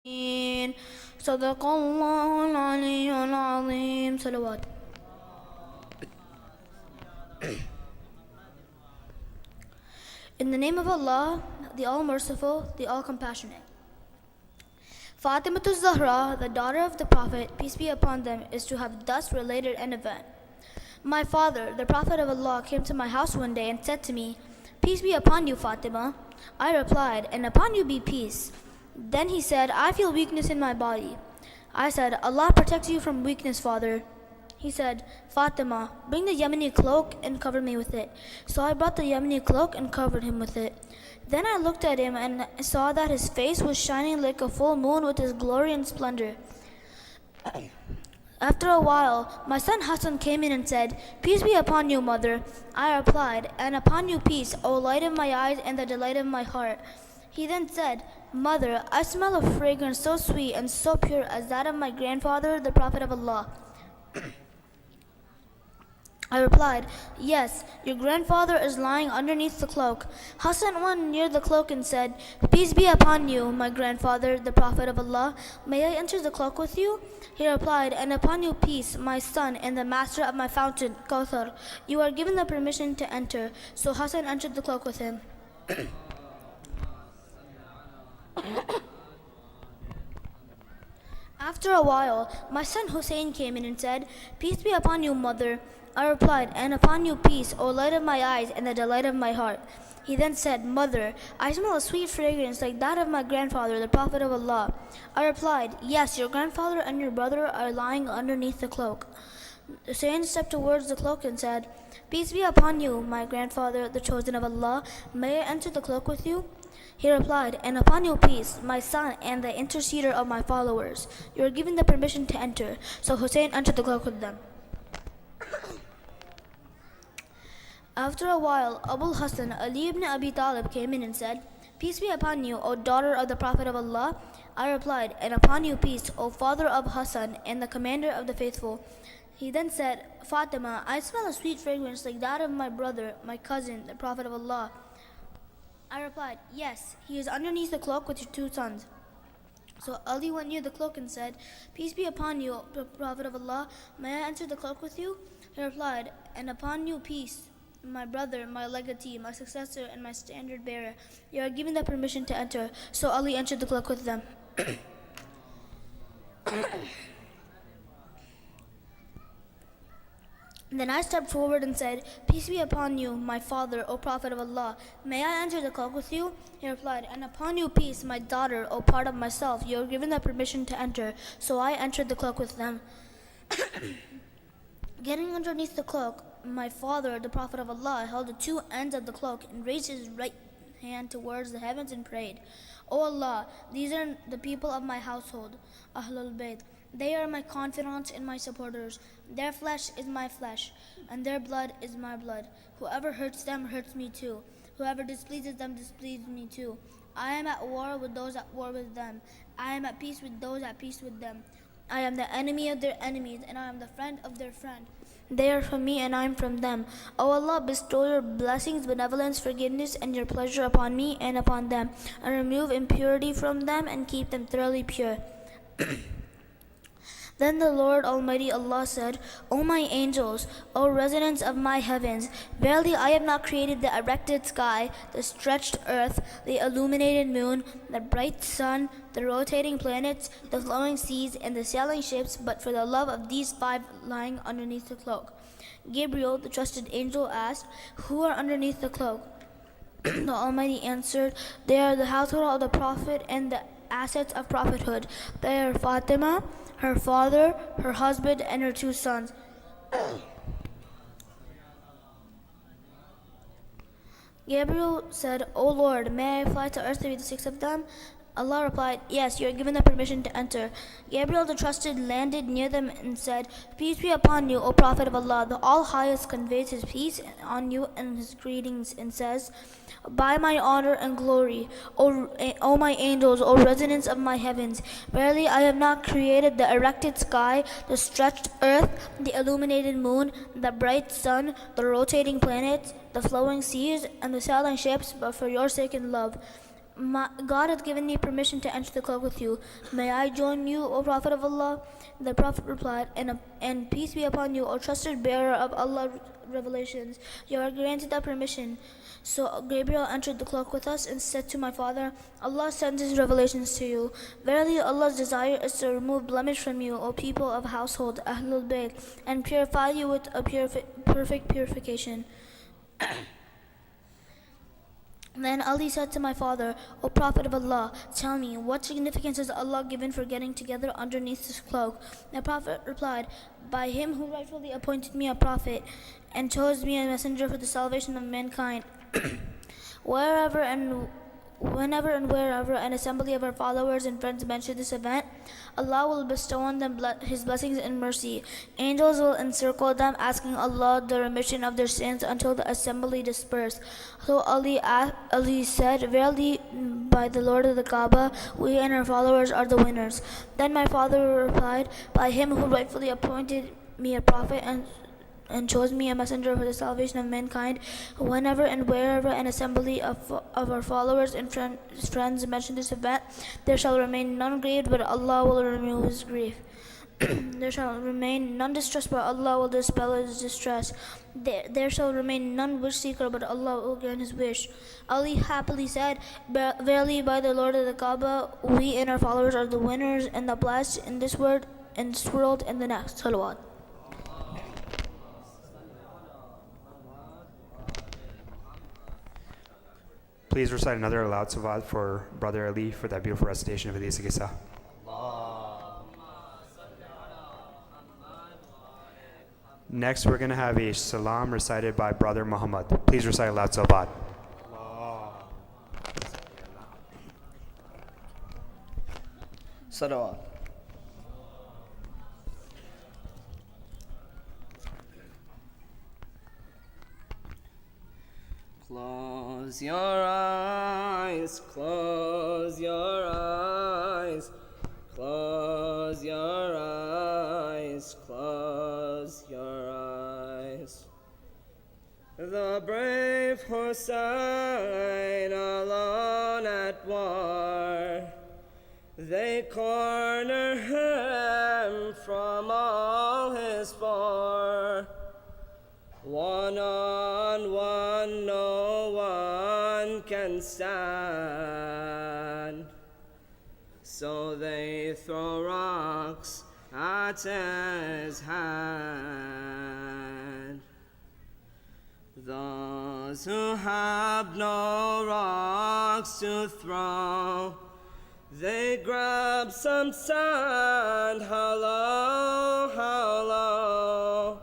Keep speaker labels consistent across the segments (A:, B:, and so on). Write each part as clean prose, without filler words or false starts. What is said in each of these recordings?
A: صدق الله العلي العظيم. صلوات. In the name of Allah, the All-Merciful, the All-Compassionate. Fatima Zahra, the daughter of the Prophet, peace be upon them, is to have thus related an event. My father, the Prophet of Allah, came to my house one day and said to me, "Peace be upon you, Fatima." I replied, "And upon you be peace." Then he said, "I feel weakness in my body." I said, "Allah protects you from weakness, father." He said, "Fatima, bring the Yemeni cloak and cover me with it." So I brought the Yemeni cloak and covered him with it. Then I looked at him and saw that his face was shining like a full moon with his glory and splendor. After a while, my son Hassan came in and said, "Peace be upon you, mother." I replied, "And upon you peace, O light of my eyes and the delight of my heart." He then said, "Mother, I smell a fragrance so sweet and so pure as that of my grandfather, the Prophet of Allah." I replied, "Yes, your grandfather is lying underneath the cloak." Hassan went near the cloak and said, "Peace be upon you, my grandfather, the Prophet of Allah. May I enter the cloak with you?" He replied, "And upon you peace, my son and the master of my fountain, Kauthar. You are given the permission to enter." So Hassan entered the cloak with him. After a while, my son Hossein came in and said, "Peace be upon you, mother." I replied, "And upon you peace, O light of my eyes and the delight of my heart." He then said, "Mother, I smell a sweet fragrance like that of my grandfather, the Prophet of Allah." I replied, "Yes, your grandfather and your brother are lying underneath the cloak." Hussein stepped towards the cloak and said, "Peace be upon you, my grandfather, the chosen of Allah. May I enter the cloak with you?" He replied, "And upon you peace, my son and the interceder of my followers. You are given the permission to enter." So Hussein entered the cloak with them. After a while, Abul Hassan, Ali ibn Abi Talib, came in and said, "Peace be upon you, O daughter of the Prophet of Allah." I replied, "And upon you peace, O father of Hassan and the commander of the faithful." He then said, "Fatima, I smell a sweet fragrance like that of my brother, my cousin, the Prophet of Allah." I replied, "Yes, he is underneath the cloak with your 2 sons." So Ali went near the cloak and said, "Peace be upon you, O Prophet of Allah. May I enter the cloak with you?" He replied, "And upon you peace, my brother, my legatee, my successor, and my standard bearer. You are given the permission to enter." So Ali entered the cloak with them. Then I stepped forward and said, "Peace be upon you, my father, O Prophet of Allah. May I enter the cloak with you?" He replied, "And upon you peace, my daughter, O part of myself. You are given the permission to enter." So I entered the cloak with them. Getting underneath the cloak, my father, the Prophet of Allah, held the 2 ends of the cloak and raised his right hand towards the heavens and prayed, "O Allah, these are the people of my household, Ahlul Bayt. They are my confidants and my supporters. Their flesh is my flesh, and their blood is my blood. Whoever hurts them hurts me too. Whoever displeases them displeases me too. I am at war with those at war with them. I am at peace with those at peace with them. I am the enemy of their enemies, and I am the friend of their friend. They are from me, and I am from them. O Allah, bestow your blessings, benevolence, forgiveness, and your pleasure upon me and upon them, and remove impurity from them and keep them thoroughly pure." Then the Lord Almighty Allah said, "O my angels, O residents of my heavens, verily I have not created the erected sky, the stretched earth, the illuminated moon, the bright sun, the rotating planets, the flowing seas, and the sailing ships, but for the love of these 5 lying underneath the cloak." Gabriel, the trusted angel, asked, "Who are underneath the cloak?" The Almighty answered, "They are the household of the Prophet and the assets of prophethood. They are Fatima, her father, her husband, and her 2 sons." Gabriel said, "O Lord, may I fly to earth to be the 6 of them?" Allah replied, "Yes, you are given the permission to enter." Gabriel the trusted landed near them and said, "Peace be upon you, O Prophet of Allah. The All-Highest conveys his peace on you and his greetings and says, By my honor and glory, O my angels, O residents of my heavens, verily I have not created the erected sky, the stretched earth, the illuminated moon, the bright sun, the rotating planets, the flowing seas, and the sailing ships, but for your sake and love. God has given me permission to enter the cloak with you. May I join you, O Prophet of Allah? The Prophet replied, and peace be upon you, O trusted bearer of Allah's revelations. You are granted that permission. So Gabriel entered the cloak with us and said to my father, Allah sends his revelations to you. Verily Allah's desire is to remove blemish from you, O people of household, Ahlul Bayt, and purify you with a perfect purification. Then Ali said to my father, O Prophet of Allah, tell me, what significance has Allah given for getting together underneath this cloak? The Prophet replied, by him who rightfully appointed me a prophet and chose me a messenger for the salvation of mankind. Whenever and wherever an assembly of our followers and friends mention this event, Allah will bestow on them His blessings and mercy. Angels will encircle them, asking Allah the remission of their sins until the assembly disperse. So Ali said, verily, by the Lord of the Kaaba, we and our followers are the winners. Then my father replied, by him who rightfully appointed me a prophet and chose me a messenger for the salvation of mankind, whenever and wherever an assembly of our followers and friends mention this event, there shall remain none grieved, but Allah will remove his grief. There shall remain none distressed, but Allah will dispel his distress. There shall remain none wish seeker, but Allah will grant his wish. Ali happily said, verily by the Lord of the Kaaba, we and our followers are the winners and the blessed in this world and the next. Salawat.
B: Please recite another aloud salawat for Brother Ali for that beautiful recitation of Hadith Qissa. Next, we're going to have a salam recited by Brother Muhammad. Please recite aloud salawat.
C: Salawat. Close your eyes, close your eyes, close your eyes, close your eyes. The brave Hossein alone at war, they corner him from all his four. One on one, no one can stand. So they throw rocks at his hand. Those who have no rocks to throw, they grab some sand. Hello, hello.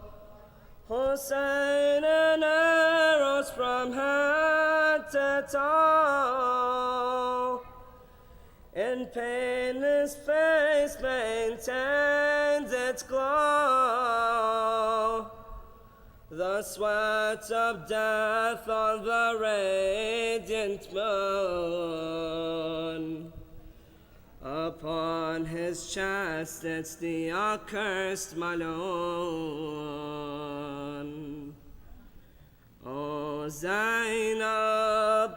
C: Hossein and arrows from head to toe. In pain his face maintains its glow. The sweat of death on the radiant moon. Upon his chest it's the accursed Malun. Oh Zainab,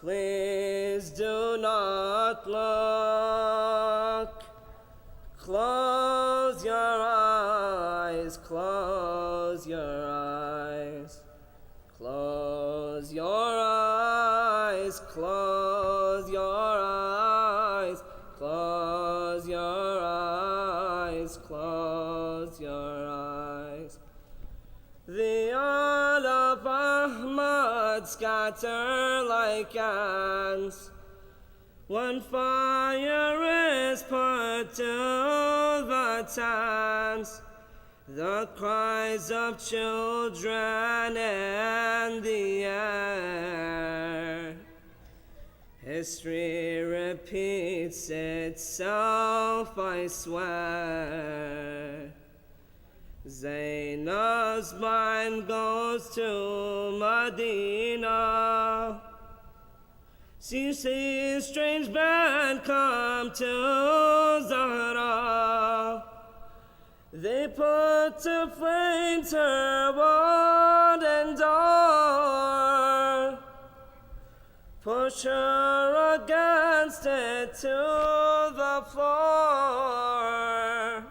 C: please do not look. Close your eyes, close your eyes. Close your eyes, close your eyes. Close your eyes, close your eyes. The all of Ahmad scatter like ants when fire is put to the tents. The cries of children in the air. History repeats itself, I swear. Zainab's mind goes to Medina. She sees strange men come to Zahra. They put to flames her wooden door. Push her against it to the floor.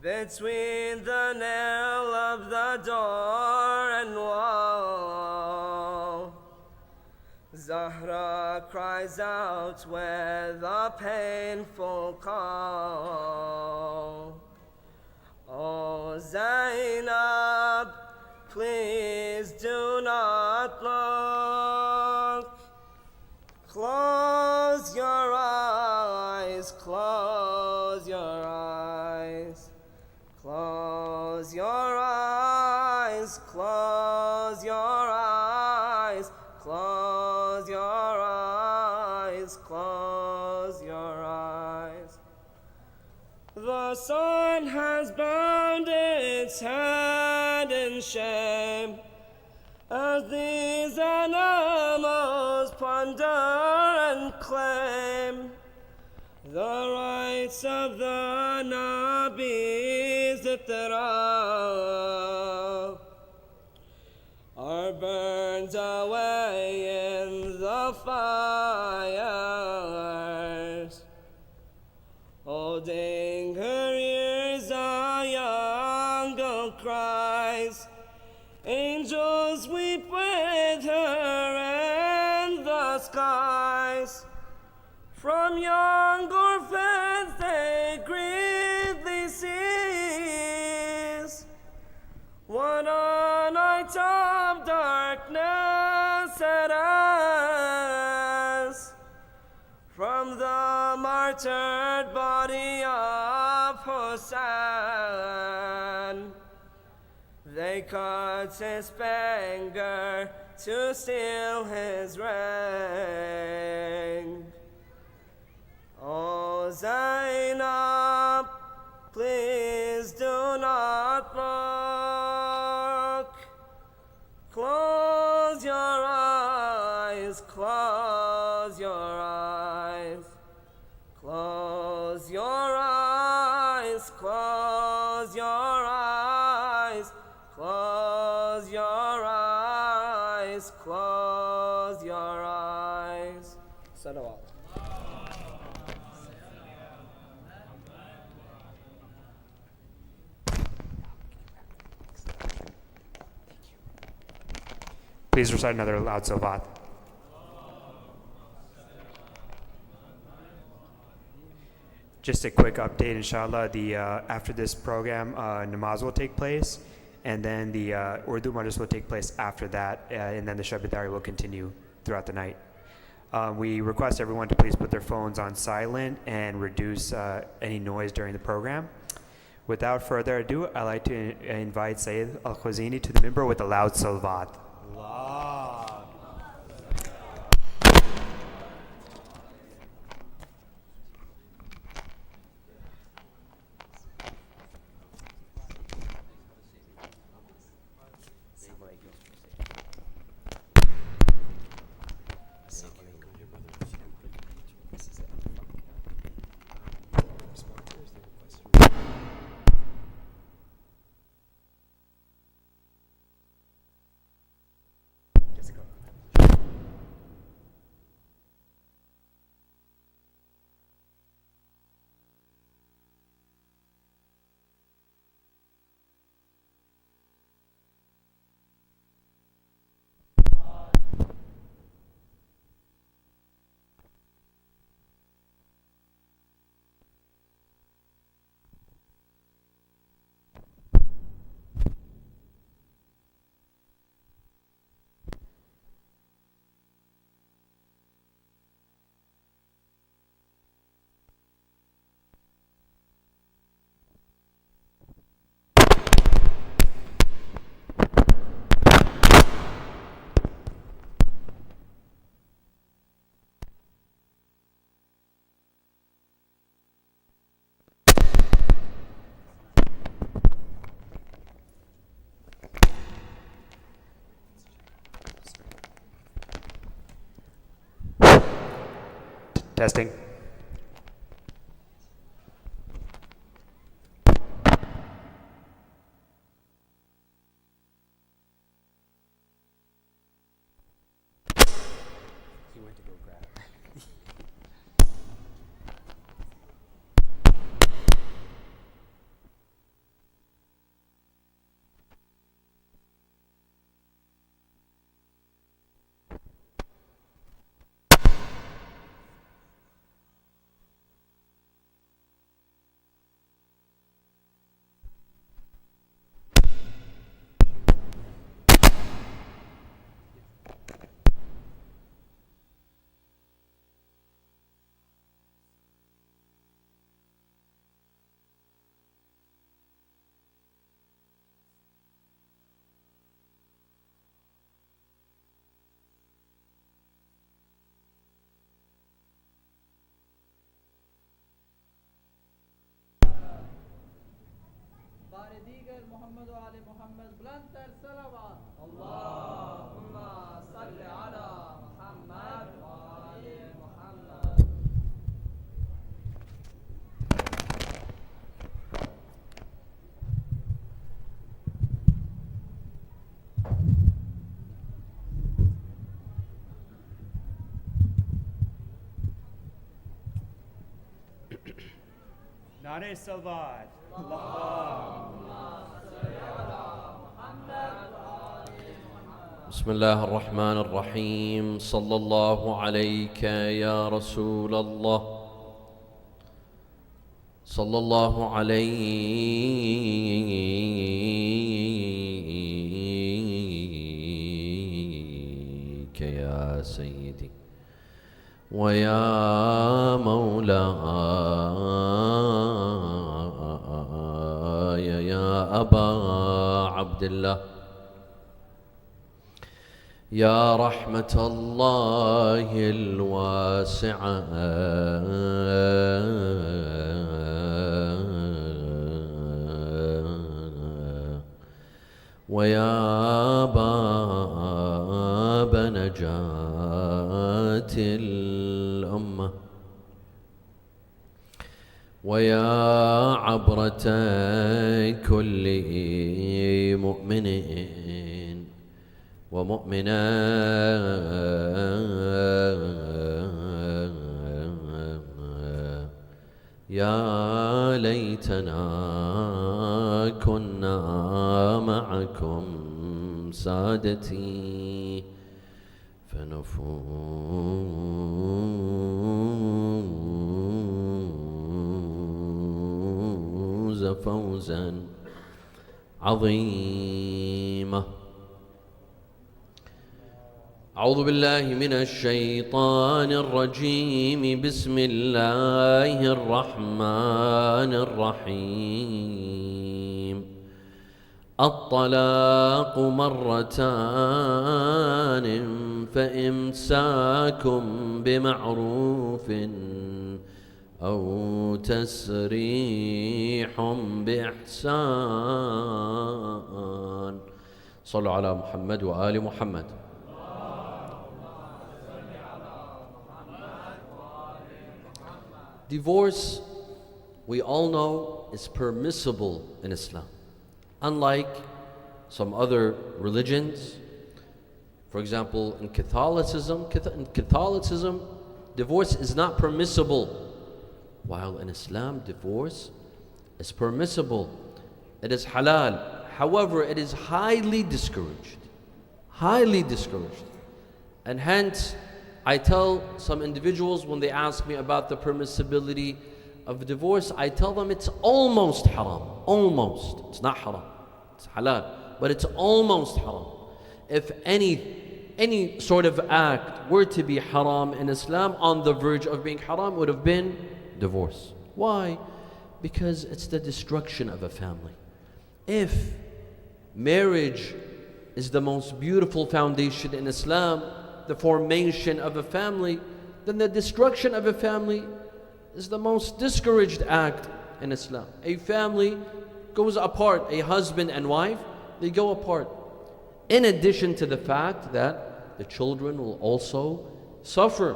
C: Between the nail of the door and wall, Zahra cries out with a painful call. Oh Zainab, please do not look. Close your eyes, close your eyes. Close your eyes, close your eyes, close your eyes, close your eyes. The sun has bound its head in shame as these animals plunder and claim the rights of the Nabi's Ittira are burned away in the fires. Holding her ears, a young girl cries, angels weep with her in the skies. From young orphans they grievely seize. What a night of darkness it is. From the martyred body of Hossein, they cut his spenger to steal his ring. Oh Zainab, please do not look. Close your eyes, close your eyes. Close your eyes, close your eyes. Close your eyes, close your eyes. Salawat.
B: Please recite another loud salawat. Just a quick update, inshallah, after this program, namaz will take place, and then the Urdu Majlis will take place after that, and then the Shabadari will continue throughout the night. We request everyone to please put their phones on silent and reduce any noise during the program. Without further ado, I'd like to invite Sayyid Al-Qazwini to the minbar with a loud salawat. Testing.
D: Muhammad wa Ali Muhammad. Blanter salavat. Allahumma salli ala Muhammad wa Ali Muhammad.
B: Nare Salvat.
E: بسم الله الرحمن الرحيم صلى الله عليك يا رسول الله صلى الله عليك يا سيدي ويا مولاي يا أبا عبد الله يا رحمة الله الواسعة ويا باب نجاة الأمة ويا عبرة كل مؤمن ومؤمنة يا ليتنا كنا معكم سادتي فنفوز فوزا عظيما. أعوذ بالله من الشيطان الرجيم. بسم الله الرحمن الرحيم. الطلاق مرتان فإمساكم بمعروف أو تسريح بإحسان. صلوا على محمد وآل محمد. Divorce, we all know, is permissible in Islam. Unlike some other religions, for example, in Catholicism, divorce is not permissible, while in Islam, divorce is permissible. It is halal. However, it is highly discouraged. Highly discouraged. And hence, I tell some individuals when they ask me about the permissibility of divorce, I tell them it's almost haram. Almost. It's not haram. It's halal. But it's almost haram. If any sort of act were to be haram in Islam, on the verge of being haram, would have been divorce. Why? Because it's the destruction of a family. If marriage is the most beautiful foundation in Islam, the formation of a family, then the destruction of a family is the most discouraged act in Islam. A family goes apart, a husband and wife, they go apart. In addition to the fact that the children will also suffer.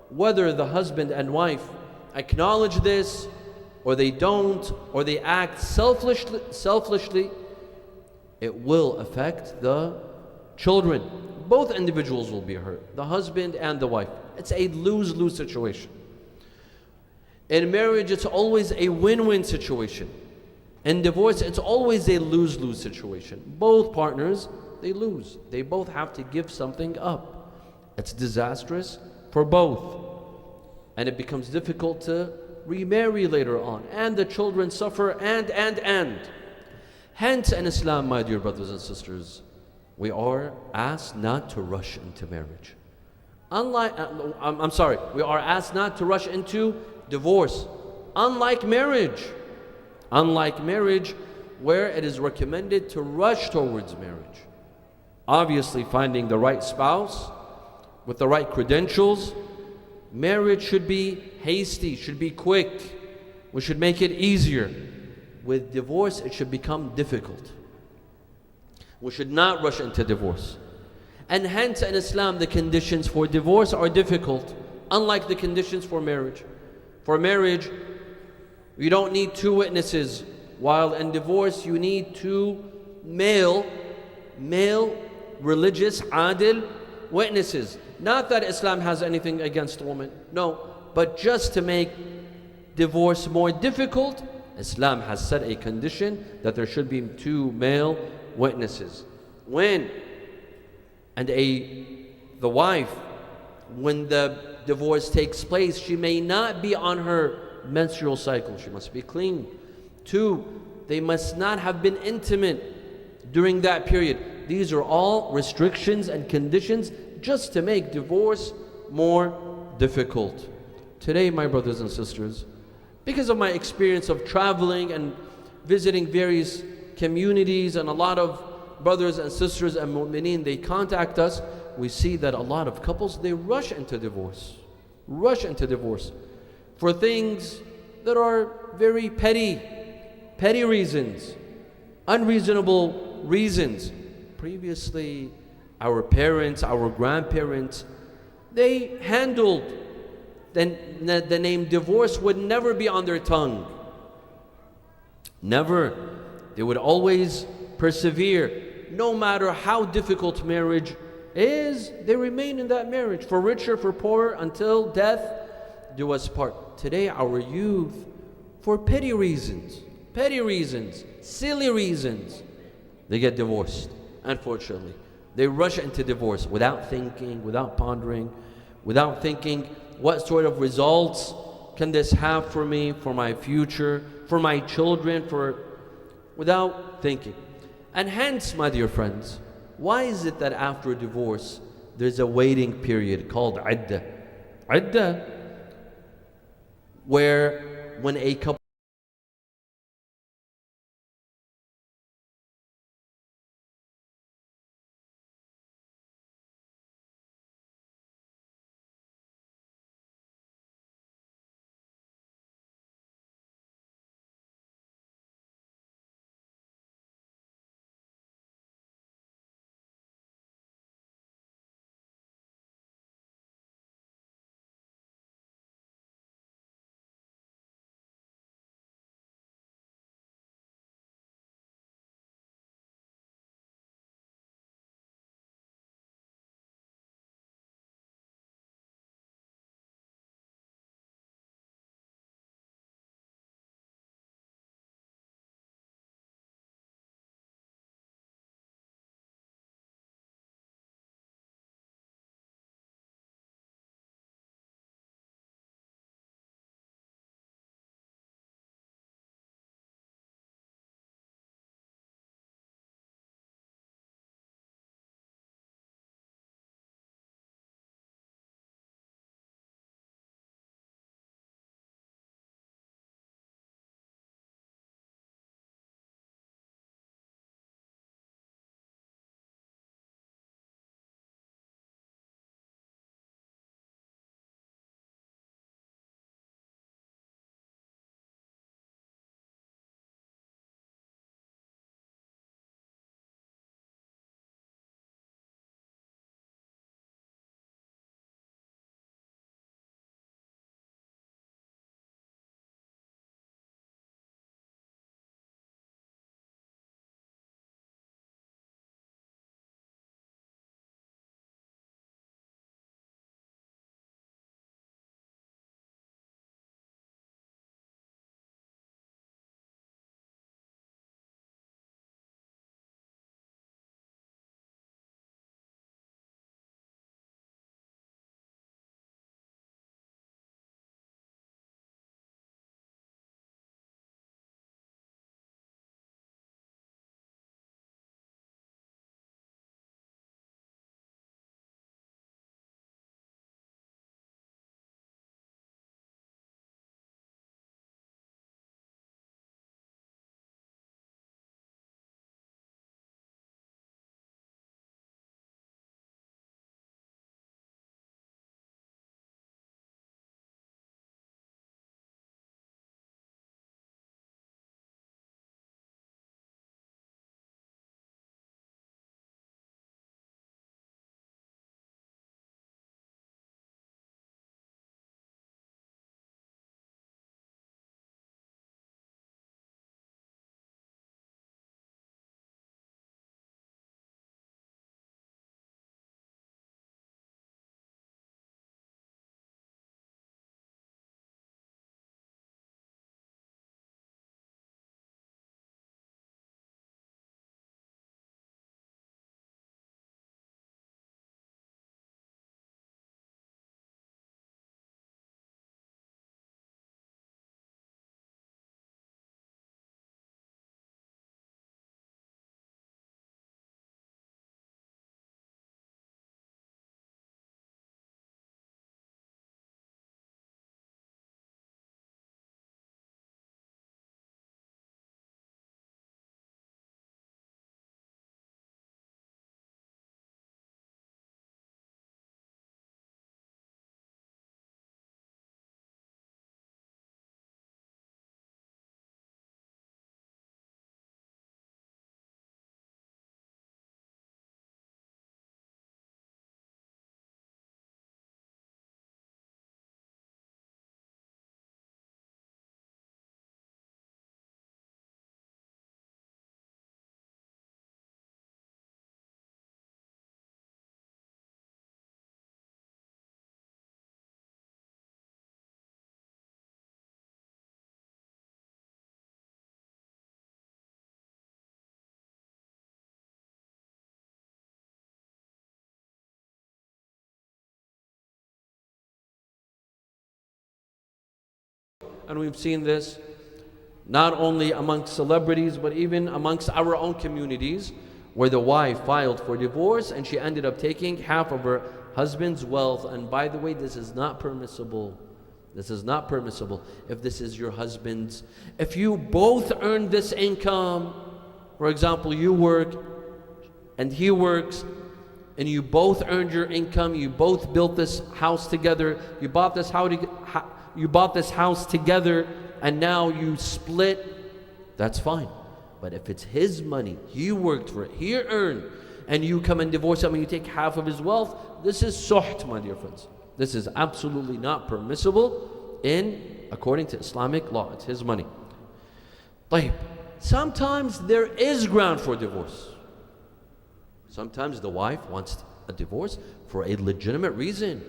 E: Whether the husband and wife acknowledge this, or they don't, or they act selfishly, it will affect the children. Both individuals will be hurt, the husband and the wife. It's a lose-lose situation. In marriage, it's always a win-win situation. In divorce, it's always a lose-lose situation. Both partners, they lose. They both have to give something up. It's disastrous for both. And it becomes difficult to remarry later on. And the children suffer and. Hence, in Islam, my dear brothers and sisters, we are asked not to rush into marriage. We are asked not to rush into divorce. Unlike marriage, where it is recommended to rush towards marriage. Obviously, finding the right spouse with the right credentials. Marriage should be hasty, should be quick. We should make it easier. with divorce, it should become difficult. We should not rush into divorce. And hence in Islam, the conditions for divorce are difficult, unlike the conditions for marriage. For marriage, you don't need two witnesses, while in divorce, you need two male, religious, adil witnesses. Not that Islam has anything against women, no, but just to make divorce more difficult, Islam has set a condition that there should be two male witnesses. The wife, when the divorce takes place, she may not be on her menstrual cycle. She must be clean. 2, they must not have been intimate during that period. These are all restrictions and conditions just to make divorce more difficult. Today, my brothers and sisters, because of my experience of traveling and visiting various communities, and a lot of brothers and sisters and mu'mineen, they contact us, we see that a lot of couples, they rush into divorce for things that are very petty reasons, unreasonable reasons. Previously, our parents, our grandparents, they handled the name divorce would never be on their tongue. Never. They would always persevere. No matter how difficult marriage is, they remain in that marriage, for richer, for poorer, until death do us part. Today, our youth, for petty reasons, silly reasons, they get divorced, unfortunately. They rush into divorce without thinking, without pondering, without thinking, what sort of results can this have for me, for my future, for my children, without thinking. And hence, my dear friends, why is it that after divorce, there's a waiting period called iddah? Iddah, where when a couple and we've seen this not only amongst celebrities, but even amongst our own communities, where the wife filed for divorce and she ended up taking half of her husband's wealth. And by the way, this is not permissible. This is not permissible if this is your husband's. If you both earn this income, for example, you work and he works, and you both earned your income, you both built this house together, you bought this house together, and now you split, that's fine. But if it's his money, he worked for it, he earned, and you come and divorce him and you take half of his wealth, this is suht, my dear friends. This is absolutely not permissible according to Islamic law. It's his money. طيب. Sometimes there is ground for divorce. Sometimes the wife wants a divorce for a legitimate reason,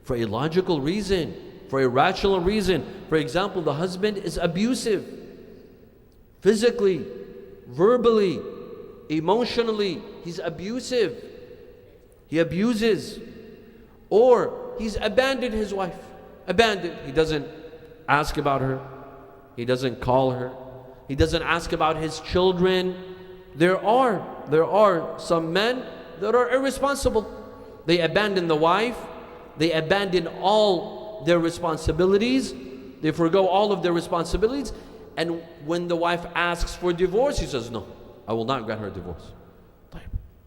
E: for a logical reason, for a rational reason. For example, the husband is abusive, physically, verbally, emotionally. He's abusive. He abuses. Or he's abandoned his wife. Abandoned. He doesn't ask about her. He doesn't call her. He doesn't ask about his children. There are some men that are irresponsible. They abandon the wife. They abandon all their responsibilities. They forgo all of their responsibilities. And when the wife asks for divorce, he says, no, I will not grant her a divorce.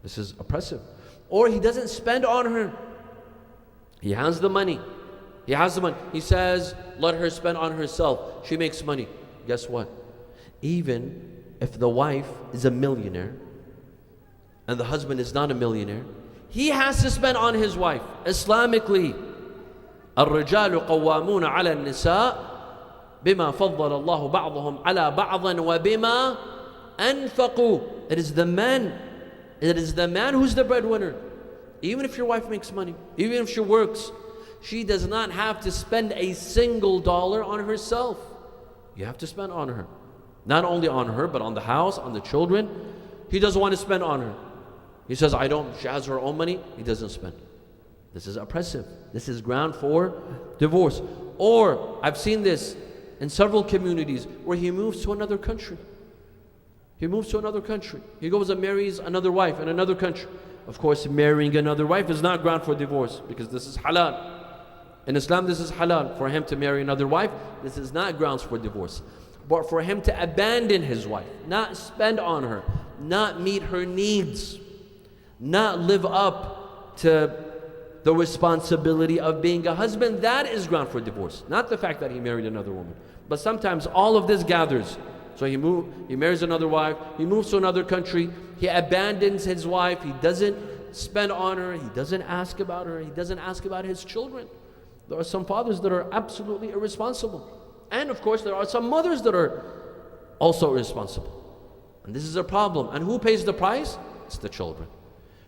E: This is oppressive. Or he doesn't spend on her. He has the money. He says, let her spend on herself. She makes money. Guess what? Even if the wife is a millionaire and the husband is not a millionaire, he has to spend on his wife. Islamically, الرجال قوامون على النساء بما فضل الله بعضهم على بعض وبما أنفقوا. It is the man who's the breadwinner. Even if your wife makes money, even if she works, she does not have to spend a single dollar on herself. You have to spend on her. Not only on her, but on the house, on the children. He doesn't want to spend on her. He says, she has her own money. He doesn't spend. This is oppressive. This is ground for divorce. Or, I've seen this in several communities where he moves to another country. He moves to another country. He goes and marries another wife in another country. Of course, marrying another wife is not ground for divorce because this is halal. In Islam, this is halal. For him to marry another wife, this is not grounds for divorce. But for him to abandon his wife, not spend on her, not meet her needs, not live up to the responsibility of being a husband, that is ground for divorce. Not the fact that he married another woman. But sometimes all of this gathers. So he marries another wife, he moves to another country, he abandons his wife, he doesn't spend on her, he doesn't ask about her, he doesn't ask about his children. There are some fathers that are absolutely irresponsible. And of course, there are some mothers that are also irresponsible. And this is a problem. And who pays the price? It's the children.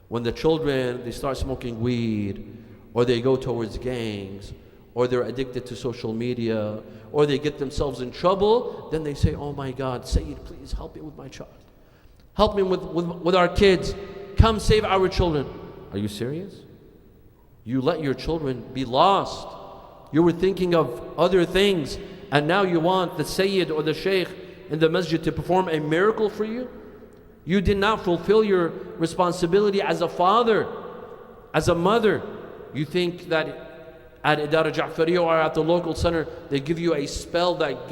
E: When the children, they start smoking weed, or they go towards gangs, or they're addicted to social media, or they get themselves in trouble, then they say, oh my God, Sayyid, please help me with my child. Help me with our kids. Come save our children. Are you serious? You let your children be lost. You were thinking of other things, and now you want the Sayyid or the Shaykh in the masjid to perform a miracle for you? You did not fulfill your responsibility as a father, as a mother. You think that at Idara-e-Jaferia or at the local center, they give you a spell that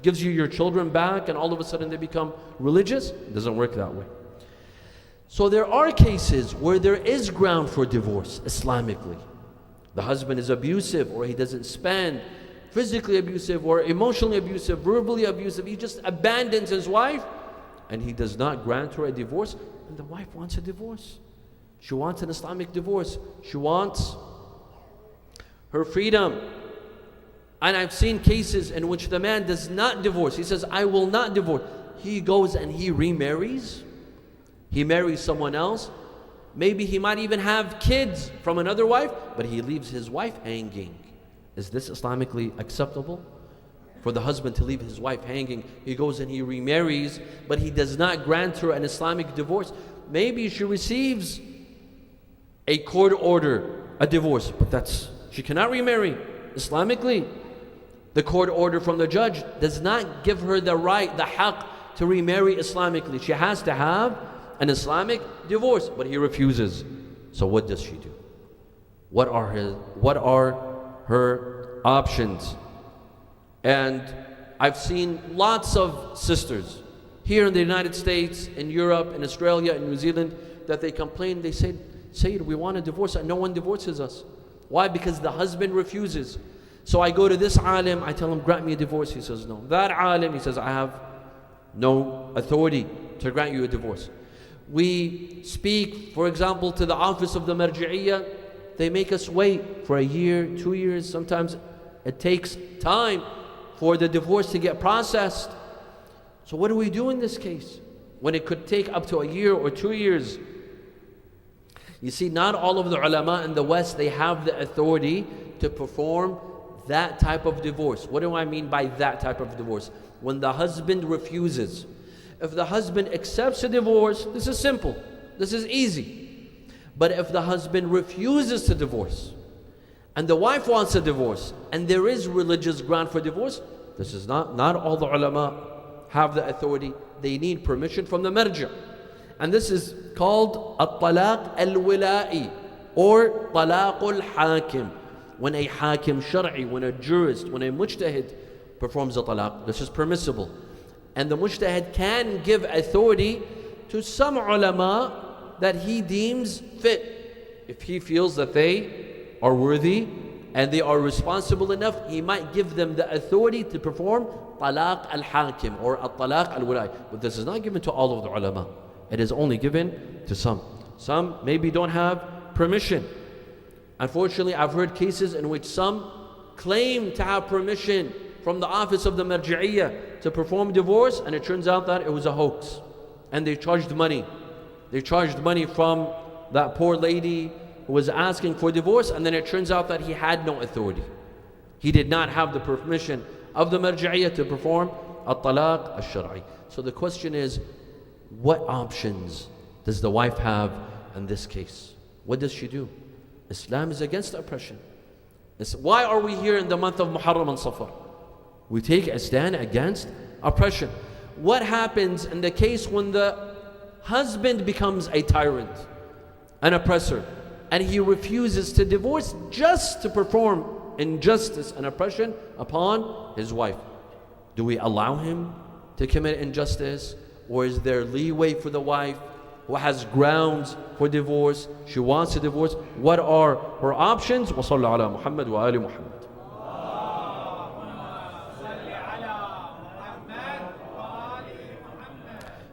E: gives you your children back and all of a sudden they become religious? It doesn't work that way. So there are cases where there is ground for divorce, Islamically. The husband is abusive, or he doesn't spend, physically abusive or emotionally abusive, verbally abusive. He just abandons his wife and he does not grant her a divorce. And the wife wants a divorce. She wants an Islamic divorce. She wants her freedom. And I've seen cases in which the man does not divorce. He says, I will not divorce. He goes and he remarries. He marries someone else. Maybe he might even have kids from another wife, but he leaves his wife hanging. Is this Islamically acceptable? For the husband to leave his wife hanging, he goes and he remarries, but he does not grant her an Islamic divorce. Maybe she receives a court order, a divorce, but she cannot remarry Islamically. The court order from the judge does not give her the right, the haqq, to remarry Islamically. She has to have an Islamic divorce, but he refuses. So what does she do? What are her options? And I've seen lots of sisters here in the United States, in Europe, in Australia, in New Zealand, that they complain, they say, Sayyid, we want a divorce, and no one divorces us. Why? Because the husband refuses. So I go to this alim, I tell him, grant me a divorce. He says, no. That alim, he says, I have no authority to grant you a divorce. We speak, for example, to the office of the marji'iyah. They make us wait for a year, 2 years. Sometimes it takes time for the divorce to get processed. So what do we do in this case when it could take up to a year or 2 years? You see, not all of the ulama in the West, they have the authority to perform that type of divorce. What do I mean by that type of divorce? When the husband refuses. If the husband accepts a divorce, this is simple, this is easy. But if the husband refuses to divorce, and the wife wants a divorce, and there is religious ground for divorce, this is not all the ulama have the authority. They need permission from the marja. And this is called al-talaq al-wila'i, or talaq al-hakim. When a hakim shar'i, when a jurist, when a mujtahid performs a talaq, this is permissible. And the mujtahid can give authority to some ulama that he deems fit. If he feels that they are worthy and they are responsible enough, he might give them the authority to perform talaq al-hakim or talaq al-wila'i. But this is not given to all of the ulama. It is only given to some. Some maybe don't have permission. Unfortunately, I've heard cases in which some claim to have permission from the office of the marji'iyah to perform divorce, and it turns out that it was a hoax. And they charged money. They charged money from that poor lady who was asking for divorce, and then it turns out that he had no authority. He did not have the permission of the marji'iyah to perform at-talaq al-shar'i. So the question is, what options does the wife have in this case? What does she do? Islam is against oppression. Why are we here in the month of Muharram and Safar? We take a stand against oppression. What happens in the case when the husband becomes a tyrant, an oppressor, and he refuses to divorce just to perform injustice and oppression upon his wife? Do we allow him to commit injustice? Or is there leeway for the wife who has grounds for divorce? She wants to divorce. What are her options? Wa sallu ala Muhammad wa ali Muhammad.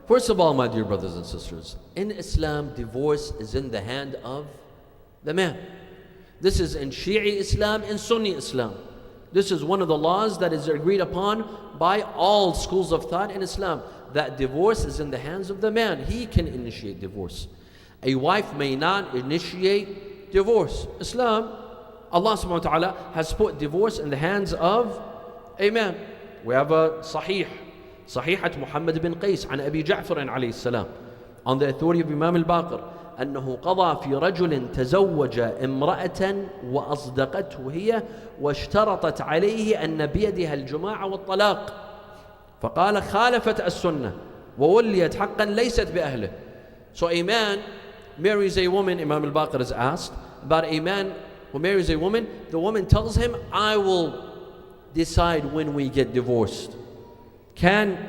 E: First of all, my dear brothers and sisters, in Islam, divorce is in the hand of the man. This is in Shi'i Islam and Sunni Islam. This is one of the laws that is agreed upon by all schools of thought in Islam, that divorce is in the hands of the man. He can initiate divorce. A wife may not initiate divorce. Islam, Allah subhanahu wa ta'ala has put divorce in the hands of a man. We have a Sahihat Muhammad bin Qais عن أبي جعفر عليه السلام, on the authority of Imam al-Baqir, أنه قضى في رجل تزوج امرأة وأصدقته هي واشترطت عليه أن بيدها الجماع والطلاق فقال خالفت السنة ووليت حقا ليست بأهله. So a man marries a woman, Imam al-Baqir is asked about a man who marries a woman. The woman tells him, I will decide when we get divorced. Can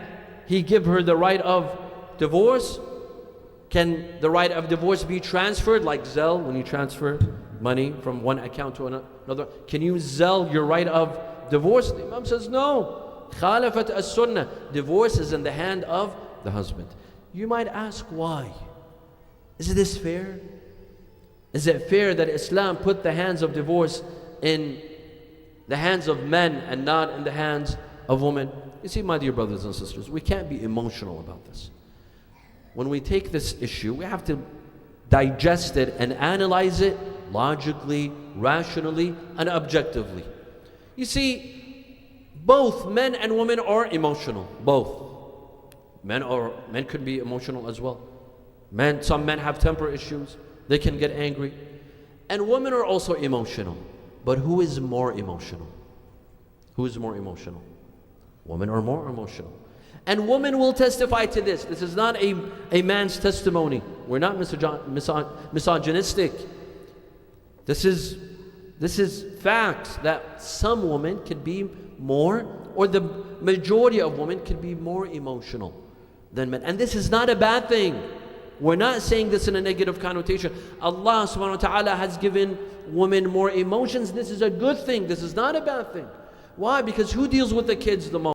E: he give her the right of divorce? Can the right of divorce be transferred like Zelle, when you transfer money from one account to another? Can you Zelle your right of divorce? The Imam says no. Khalafat as-sunnah. Divorce is in the hand of the husband. You might ask why? Is this fair? Is it fair that Islam put the hands of divorce in the hands of men and not in the hands of women? You see, my dear brothers and sisters, we can't be emotional about this. When we take this issue, we have to digest it and analyze it logically, rationally, and objectively. You see, both men and women are emotional. Both. Men could be emotional as well. Some men have temper issues. They can get angry. And women are also emotional. But who is more emotional? Who's more emotional? Women are more emotional. And women will testify to this. This is not a man's testimony. We're not misogynistic. This is facts that some women could be more, or the majority of women could be more emotional than men. And this is not a bad thing. We're not saying this in a negative connotation. Allah subhanahu wa ta'ala has given women more emotions. This is a good thing. This is not a bad thing. Why? Because who deals with the kids the most?